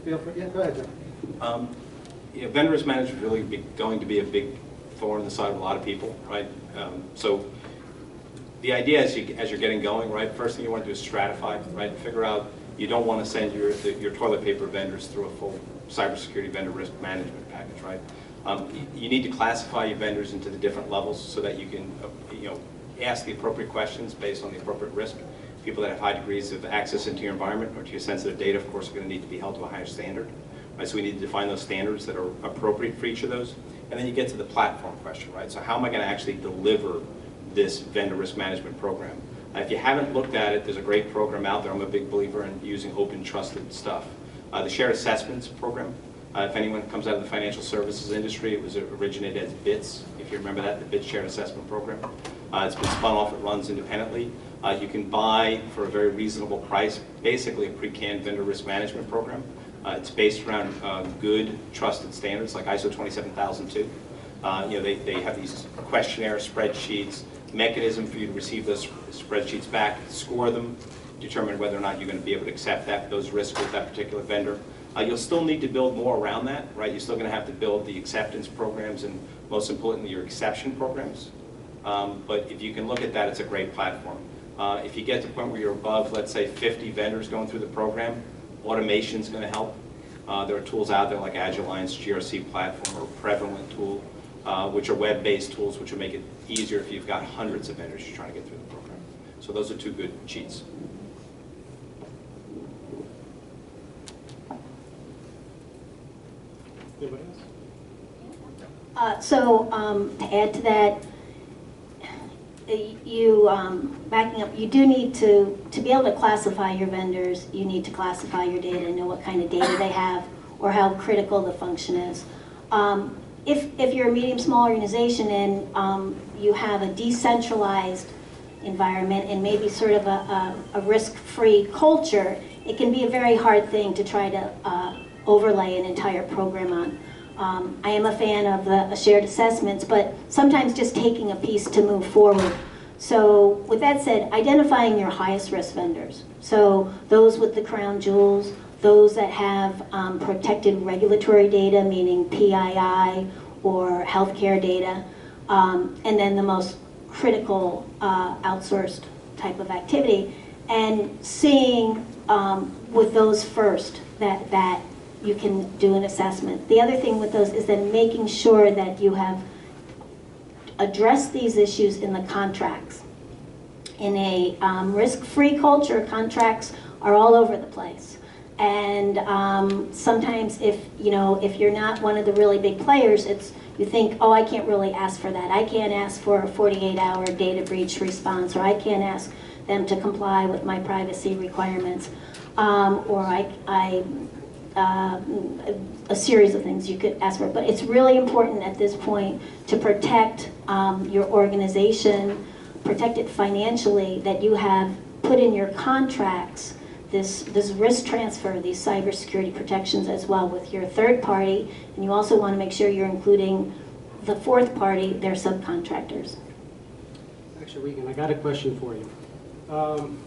feel free. Yeah, go ahead, John. Yeah, vendor risk management is really going to be a big thorn in the side of a lot of people, right? So the idea as you're getting going, right, first thing you want to do is stratify, right? Figure out you don't want to send your toilet paper vendors through a full cybersecurity vendor risk management package, right? You need to classify your vendors into the different levels so that you can, you know, ask the appropriate questions based on the appropriate risk. People that have high degrees of access into your environment or to your sensitive data, of course, are going to need to be held to a higher standard. Right? So we need to define those standards that are appropriate for each of those. And then you get to the platform question, right? So how am I going to actually deliver this vendor risk management program? If you haven't looked at it, there's a great program out there. I'm a big believer in using open, trusted stuff. The Shared Assessments program, if anyone comes out of the financial services industry, it was originated as BITS, if you remember that, the BITS Shared Assessment Program. It's been spun off, it runs independently. You can buy for a very reasonable price, basically a pre-canned vendor risk management program. It's based around good, trusted standards like ISO 27002. You know, they have these questionnaire spreadsheets, mechanism for you to receive those spreadsheets back, score them, determine whether or not you're going to be able to accept those risks with that particular vendor. You'll still need to build more around that, right? You're still going to have to build the acceptance programs and, most importantly, your exception programs. But if you can look at that, it's a great platform. If you get to the point where you're above, let's say, 50 vendors going through the program, automation's going to help. There are tools out there like AgileAlliance GRC platform or Prevalent tool, which are web-based tools which will make it easier if you've got hundreds of vendors you're trying to get through the program. So those are two good cheats. Anybody else? To add to that, backing up, you do need to be able to classify your vendors, you need to classify your data and know what kind of data they have or how critical the function is. If you're a medium, small organization and you have a decentralized environment and maybe sort of a risk-free culture, it can be a very hard thing to try to overlay an entire program on. I am a fan of the shared assessments, but sometimes just taking a piece to move forward. So with that said, identifying your highest risk vendors. So those with the crown jewels, those that have protected regulatory data, meaning PII or healthcare data, and then the most critical outsourced type of activity, and seeing with those first that you can do an assessment. The other thing with those is then making sure that you have addressed these issues in the contracts. In a risk-free culture, contracts are all over the place. And sometimes if you're not one of the really big players, you think, oh, I can't really ask for that. I can't ask for a 48-hour data breach response, or I can't ask them to comply with my privacy requirements, or a series of things you could ask for. But it's really important at this point to protect your organization, protect it financially, that you have put in your contracts this risk transfer, these cybersecurity protections as well with your third party, and you also want to make sure you're including the fourth party, their subcontractors. Actually, Regan, I got a question for you. I'm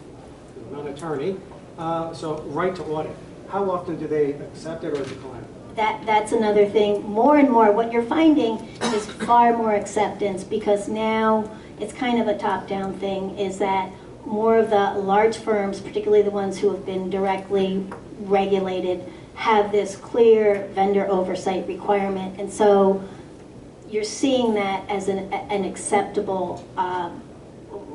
not an attorney, so right to audit. How often do they accept it or decline it? That's another thing. More and more, what you're finding is far more acceptance, because now it's kind of a top-down thing, is that more of the large firms, particularly the ones who have been directly regulated, have this clear vendor oversight requirement. And so you're seeing that as an acceptable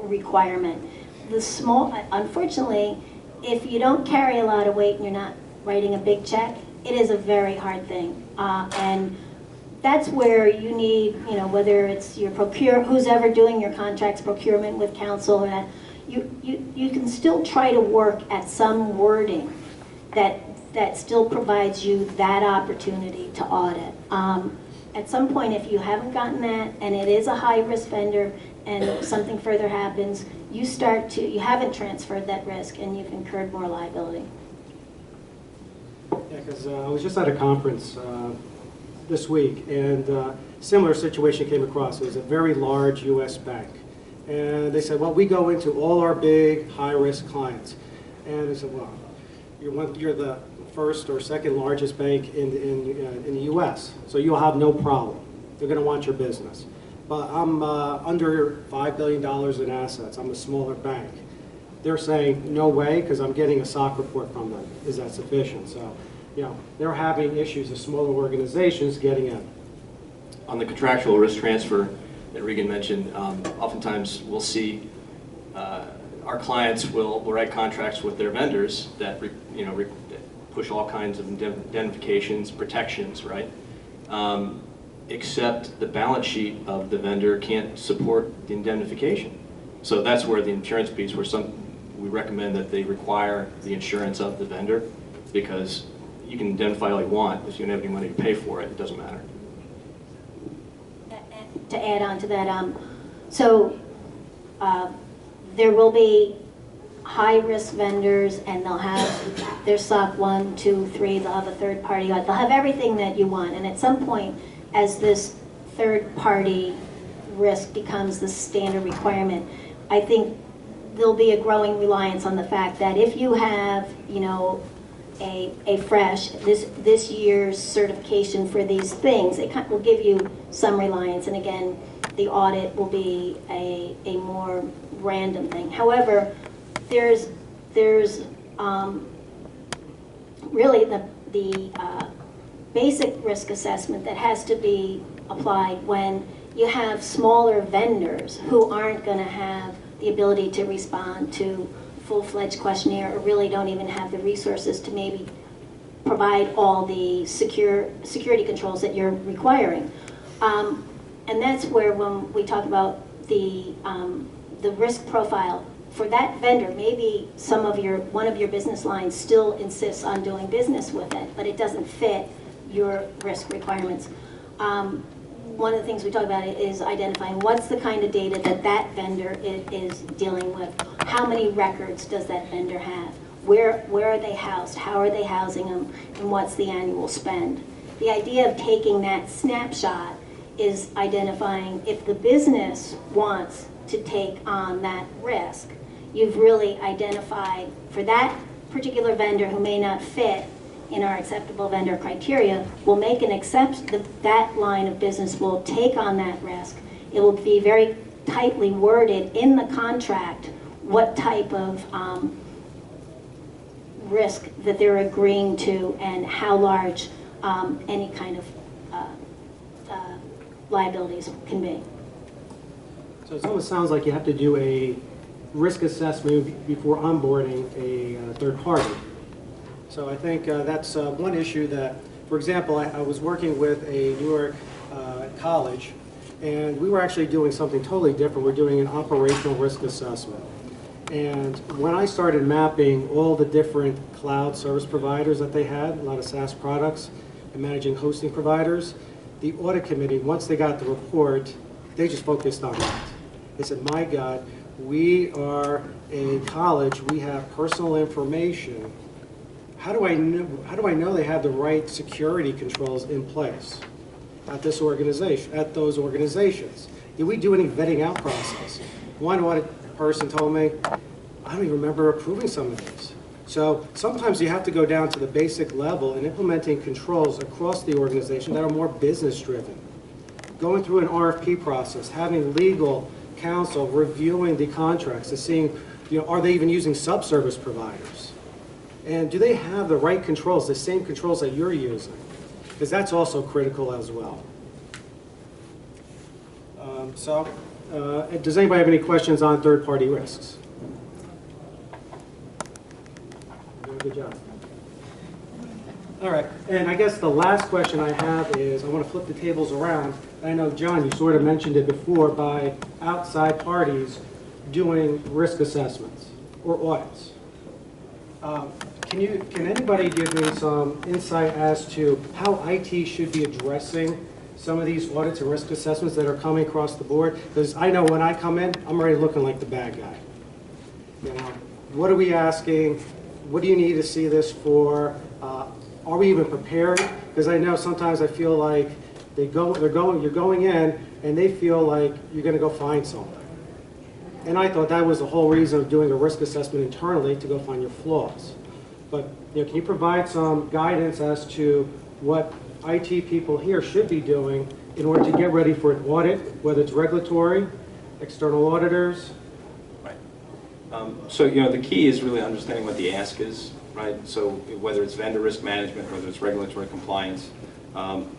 requirement. The small, unfortunately, if you don't carry a lot of weight and you're not writing a big check, it is a very hard thing. And that's where you need, whether it's your who's ever doing your contracts procurement with counsel, or that, you can still try to work at some wording that still provides you that opportunity to audit. At some point, if you haven't gotten that, and it is a high-risk vendor, and something further happens, you haven't transferred that risk, and you've incurred more liability. Yeah, because I was just at a conference this week, and a similar situation came across. It was a very large U.S. bank. And they said, well, we go into all our big, high-risk clients. And they said, well, you're the first or second largest bank in the U.S., so you'll have no problem. They're going to want your business. But I'm under $5 billion in assets. I'm a smaller bank. They're saying, no way, because I'm getting a SOC report from them. Is that sufficient? So, they're having issues as smaller organizations getting in. On the contractual risk transfer that Regan mentioned, oftentimes we'll see our clients will write contracts with their vendors that push all kinds of indemnifications, protections, right? Except the balance sheet of the vendor can't support the indemnification. So that's where the insurance piece, we recommend that they require the insurance of the vendor, because you can indemnify all you want, if you don't have any money to pay for it, it doesn't matter. To add on to that, there will be high-risk vendors, and they'll have their SOC 1, 2, 3, they'll have a third party, they'll have everything that you want. And at some point, as this third-party risk becomes the standard requirement, I think there'll be a growing reliance on the fact that if you have, a fresh, this year's certification for these things, it will give you some reliance. And again, the audit will be a more random thing. However, there's really the basic risk assessment that has to be applied when you have smaller vendors who aren't going to have the ability to respond to full-fledged questionnaire, or really don't even have the resources to maybe provide all the security controls that you're requiring. And that's where, when we talk about the risk profile for that vendor, maybe one of your business lines still insists on doing business with it, but it doesn't fit your risk requirements. One of the things we talk about is identifying what's the kind of data that vendor is dealing with. How many records does that vendor have? Where are they housed? How are they housing them? And what's the annual spend? The idea of taking that snapshot is identifying if the business wants to take on that risk. You've really identified for that particular vendor who may not fit in our acceptable vendor criteria, will make an exception. That line of business will take on that risk. It will be very tightly worded in the contract what type of risk that they're agreeing to, and how large any kind of liabilities can be. So it almost sounds like you have to do a risk assessment before onboarding a third party. So I think that's one issue that, for example, I was working with a New York college, and we were actually doing something totally different. We're doing an operational risk assessment. And when I started mapping all the different cloud service providers that they had, a lot of SaaS products, and managing hosting providers, the audit committee, once they got the report, they just focused on that. They said, my God, we are a college, we have personal information. How do I know they have the right security controls in place at this organization, at those organizations? Did we do any vetting out process? One audit person told me, I don't even remember approving some of these. So sometimes you have to go down to the basic level and implementing controls across the organization that are more business driven. Going through an RFP process, having legal counsel reviewing the contracts and seeing, are they even using subservice providers? And do they have the right controls, the same controls that you're using? Because that's also critical as well. Does anybody have any questions on third-party risks? Good job. All right, and I guess the last question I have is, I want to flip the tables around. I know, John, you sort of mentioned it before, by outside parties doing risk assessments or audits. Can anybody give me some insight as to how IT should be addressing some of these audits and risk assessments that are coming across the board? Because I know when I come in, I'm already looking like the bad guy. What are we asking? What do you need to see this for? Are we even prepared? Because I know sometimes I feel like you're going in and they feel like you're going to go find something. And I thought that was the whole reason of doing a risk assessment internally, to go find your flaws. But can you provide some guidance as to what IT people here should be doing in order to get ready for an audit, whether it's regulatory, external auditors? Right. So the key is really understanding what the ask is, right? So whether it's vendor risk management, whether it's regulatory compliance,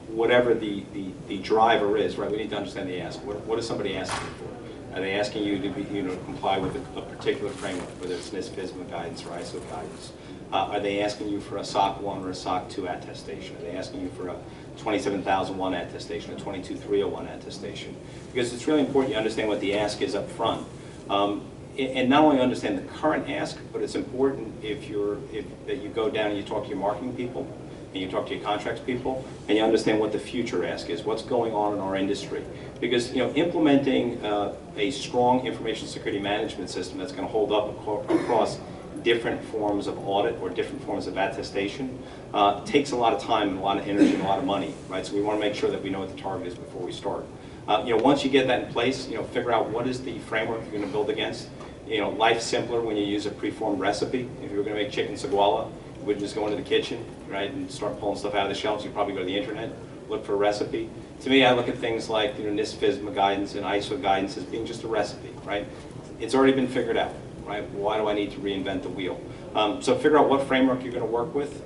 whatever the driver is, right? We need to understand the ask. What is somebody asking for? Are they asking you to be, comply with a particular framework, whether it's CISSP guidance or ISO guidance? Are they asking you for a SOC 1 or a SOC 2 attestation? Are they asking you for a 27001 attestation, a 22301 attestation? Because it's really important you understand what the ask is up front. And not only understand the current ask, but it's important that you go down and you talk to your marketing people, and you talk to your contracts people, and you understand what the future ask is, what's going on in our industry. Because implementing a strong information security management system that's going to hold up across different forms of audit or different forms of attestation takes a lot of time and a lot of energy and a lot of money, right? So we want to make sure that we know what the target is before we start. Once you get that in place, figure out what is the framework you're going to build against. Life's simpler when you use a preformed recipe. If you were going to make chicken saguala, you wouldn't just go into the kitchen, right, and start pulling stuff out of the shelves. You'd probably go to the internet, look for a recipe. To me, I look at things like NIST guidance and ISO guidance as being just a recipe, right? It's already been figured out, right? Why do I need to reinvent the wheel? So figure out what framework you're going to work with.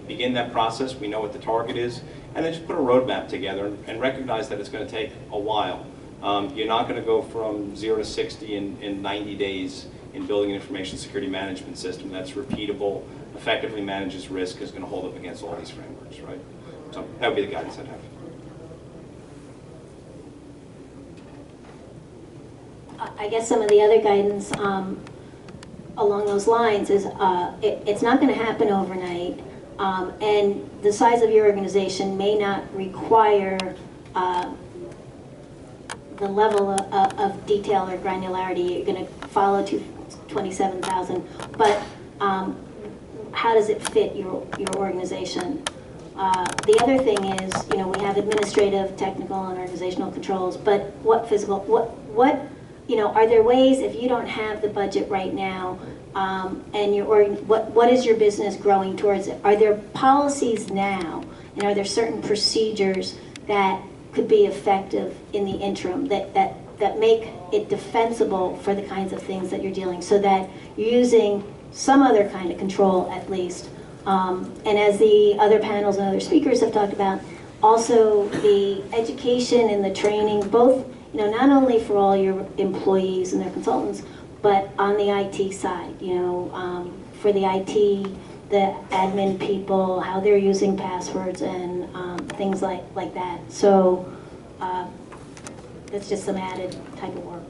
Begin that process. We know what the target is, and then just put a roadmap together and recognize that it's going to take a while. You're not going to go from 0 to 60 in 90 days in building an information security management system that's repeatable, effectively manages risk, is going to hold up against all these frameworks, right? So that would be the guidance I'd have. I guess some of the other guidance along those lines is it's not going to happen overnight, and the size of your organization may not require the level of detail or granularity you're going to follow to 27,000, but how does it fit your organization? The other thing is, we have administrative, technical, and organizational controls, but what physical, are there ways, if you don't have the budget right now, and what is your business growing towards? Are there policies now, and are there certain procedures that could be effective in the interim that make it defensible for the kinds of things that you're dealing, so that you're using some other kind of control at least? And as the other panels and other speakers have talked about, also the education and the training, both not only for all your employees and their consultants, but on the IT side, for the IT the admin people, how they're using passwords and things like that. So it's just some added type of work.